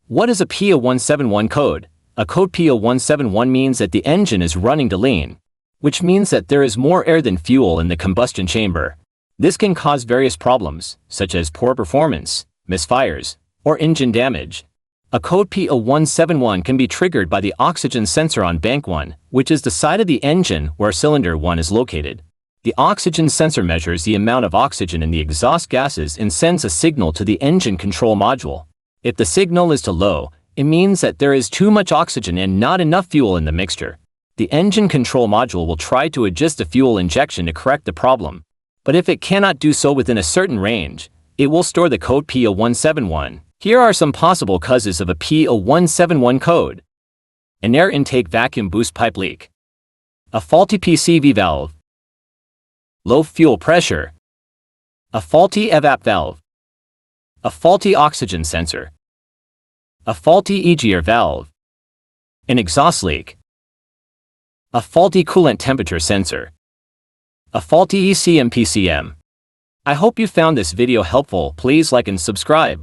What is a P0171 code? A code P0171 means that the engine is running to lean, which means that there is more air than fuel in the combustion chamber. This can cause various problems, such as poor performance, misfires, or engine damage. A code P0171 can be triggered by the oxygen sensor on bank 1, which is the side of the engine where cylinder 1 is located. The oxygen sensor measures the amount of oxygen in the exhaust gases and sends a signal to the engine control module. If the signal is too low, it means that there is too much oxygen and not enough fuel in the mixture. The engine control module will try to adjust the fuel injection to correct the problem, but if it cannot do so within a certain range, it will store the code P0171. Here are some possible causes of a P0171 code. An air intake vacuum boost pipe leak, a faulty PCV valve, low fuel pressure, a faulty evap valve, a faulty oxygen sensor, a faulty EGR valve, an exhaust leak, a faulty coolant temperature sensor, a faulty ECM-PCM. I hope you found this video helpful. Please like and subscribe.